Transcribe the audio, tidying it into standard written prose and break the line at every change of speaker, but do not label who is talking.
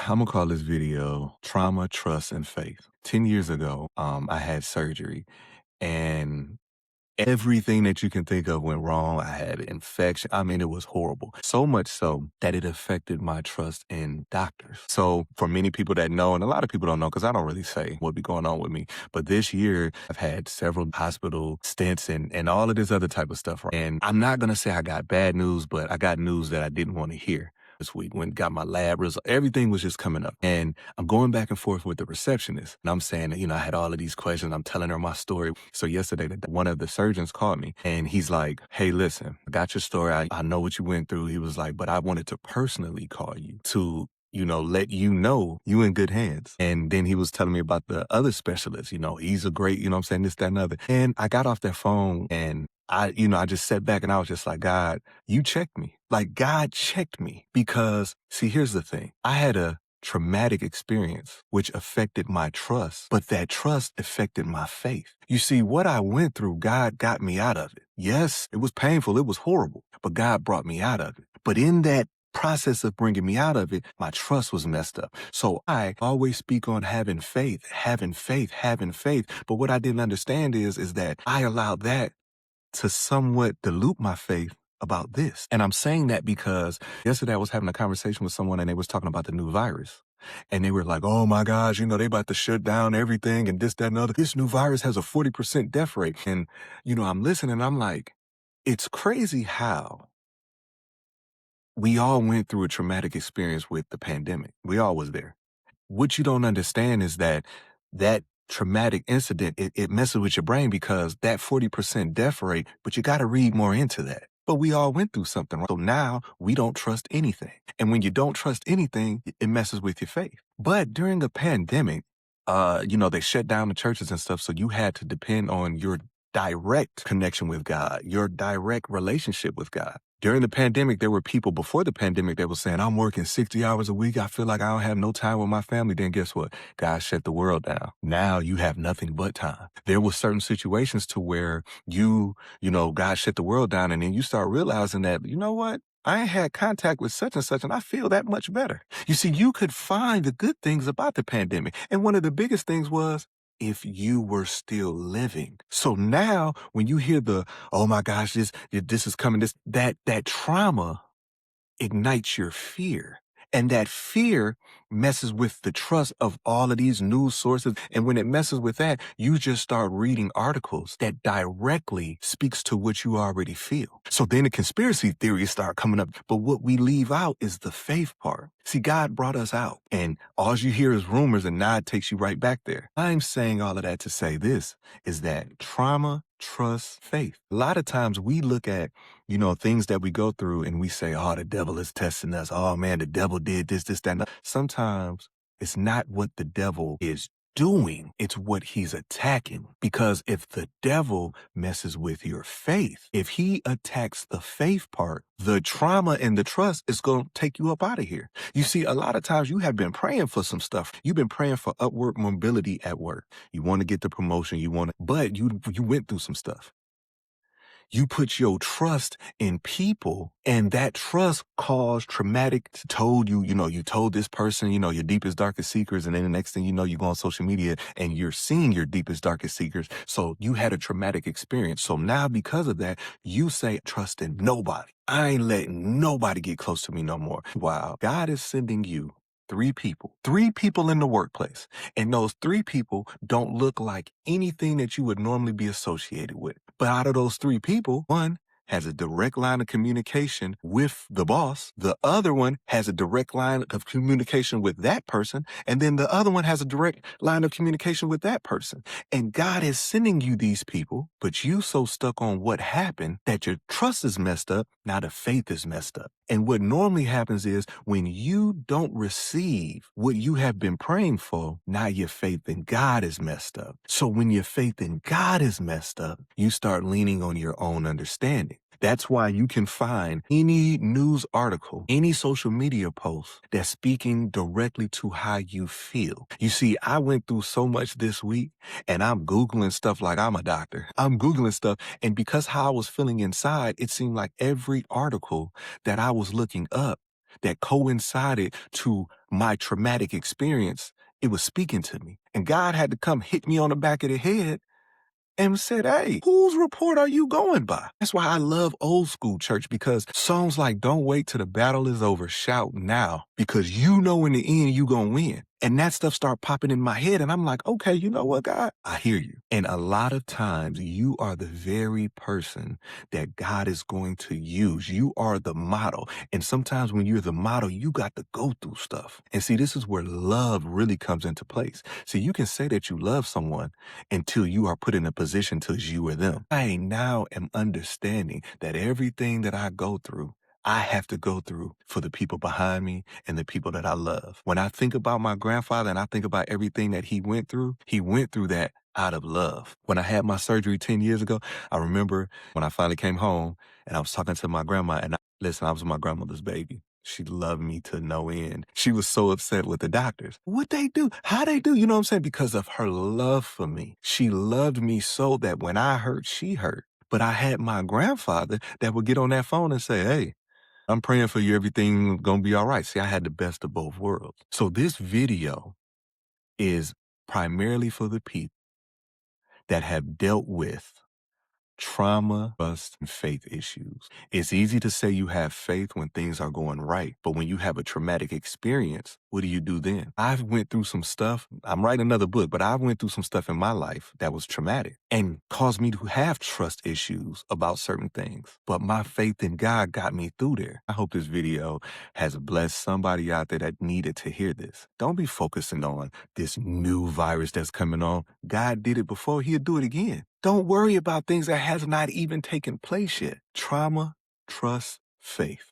I'm gonna call this video Trauma, Trust, and Faith. 10 years ago, I had surgery and everything that you can think of went wrong. I had an infection. I mean, it was horrible. So much so that it affected my trust in doctors. So for many people that know, and a lot of people don't know because I don't really say what be going on with me, but this year I've had several hospital stints and all of this other type of stuff. And I'm not going to say I got bad news, but I got news that I didn't want to hear this week. When got my lab results, everything was just coming up. And I'm going back and forth with the receptionist. And I'm saying that, I had all of these questions. I'm telling her my story. So yesterday, one of the surgeons called me and he's like, hey, listen, I got your story. I know what you went through. He was like, but I wanted to personally call you to let you know you in good hands. And then he was telling me about the other specialist, he's a great, I'm saying this, that, and other. And I got off that phone and I just sat back and I was just like, God, you checked me. Like God checked me because see, here's the thing. I had a traumatic experience which affected my trust, but that trust affected my faith. You see, what I went through, God got me out of it. Yes, it was painful. It was horrible, but God brought me out of it. But in that process of bringing me out of it, my trust was messed up. So I always speak on having faith, having faith, having faith. But what I didn't understand is that I allowed that to somewhat dilute my faith about this. And I'm saying that because yesterday I was having a conversation with someone and they was talking about the new virus. And they were like, oh my gosh, they about to shut down everything and this, that, and other. This new virus has a 40% death rate. And, I'm listening and I'm like, it's crazy how we all went through a traumatic experience with the pandemic. We all was there. What you don't understand is that traumatic incident, it messes with your brain because that 40% death rate, but you got to read more into that. But we all went through something. Right? So now we don't trust anything. And when you don't trust anything, it messes with your faith. But during the pandemic, they shut down the churches and stuff. So you had to depend on your direct connection with God, your direct relationship with God. During the pandemic, there were people before the pandemic that were saying, I'm working 60 hours a week. I feel like I don't have no time with my family. Then guess what? God shut the world down. Now you have nothing but time. There were certain situations to where God shut the world down and then you start realizing that, you know what? I ain't had contact with such and such and I feel that much better. You see, you could find the good things about the pandemic. And one of the biggest things was if you were still living. So now when you hear oh my gosh, this is coming, that trauma ignites your fear. And that fear messes with the trust of all of these news sources. And when it messes with that, you just start reading articles that directly speaks to what you already feel. So then the conspiracy theories start coming up. But what we leave out is the faith part. See, God brought us out and all you hear is rumors and now it takes you right back there. I'm saying all of that to say this is that trauma, trust, faith. A lot of times we look at things that we go through and we say, oh, the devil is testing us. Oh man, the devil did this, that. And that. Sometimes it's not what the devil is doing. It's what he's attacking. Because if the devil messes with your faith, if he attacks the faith part, the trauma and the trust is going to take you up out of here. You see, a lot of times you have been praying for some stuff. You've been praying for upward mobility at work. You want to get the promotion, but you went through some stuff. You put your trust in people and that trust caused traumatic, you told this person, your deepest, darkest secrets. And then the next thing you know, you go on social media and you're seeing your deepest, darkest secrets. So you had a traumatic experience. So now because of that, you say trust in nobody. I ain't letting nobody get close to me no more. Wow. God is sending you three people in the workplace. And those three people don't look like anything that you would normally be associated with. But out of those three people, one has a direct line of communication with the boss. The other one has a direct line of communication with that person. And then the other one has a direct line of communication with that person. And God is sending you these people, but you so stuck on what happened that your trust is messed up. Now the faith is messed up. And what normally happens is when you don't receive what you have been praying for, now your faith in God is messed up. So when your faith in God is messed up, you start leaning on your own understanding. That's why you can find any news article, any social media post that's speaking directly to how you feel. You see, I went through so much this week and I'm Googling stuff like I'm a doctor. I'm Googling stuff. And because how I was feeling inside, it seemed like every article that I was looking up that coincided to my traumatic experience, it was speaking to me. And God had to come hit me on the back of the head and said, hey, whose report are you going by? That's why I love old school church, because songs like Don't Wait Till the Battle Is Over, Shout Now, because you know in the end you gonna win. And that stuff start popping in my head, and I'm like, okay, you know what, God? I hear you. And a lot of times you are the very person that God is going to use. You are the model. And sometimes when you're the model, you got to go through stuff. And see, this is where love really comes into place. See, you can say that you love someone until you are put in a position to you or them. I now am understanding that everything that I go through, I have to go through for the people behind me and the people that I love. When I think about my grandfather and I think about everything that he went through that out of love. When I had my surgery 10 years ago, I remember when I finally came home and I was talking to my grandma, and listen, I was my grandmother's baby. She loved me to no end. She was so upset with the doctors. What they do? How they do? You know what I'm saying? Because of her love for me. She loved me so that when I hurt, she hurt. But I had my grandfather that would get on that phone and say, hey, I'm praying for you. Everything gonna be all right. See, I had the best of both worlds. So this video is primarily for the people that have dealt with trauma, trust, and faith issues. It's easy to say you have faith when things are going right, but when you have a traumatic experience, what do you do then? I've went through some stuff. I'm writing another book, but I went through some stuff in my life that was traumatic and caused me to have trust issues about certain things. But my faith in God got me through there. I hope this video has blessed somebody out there that needed to hear this. Don't be focusing on this new virus that's coming on. God did it before, he'll do it again. Don't worry about things that has not even taken place yet. Trauma, trust, faith.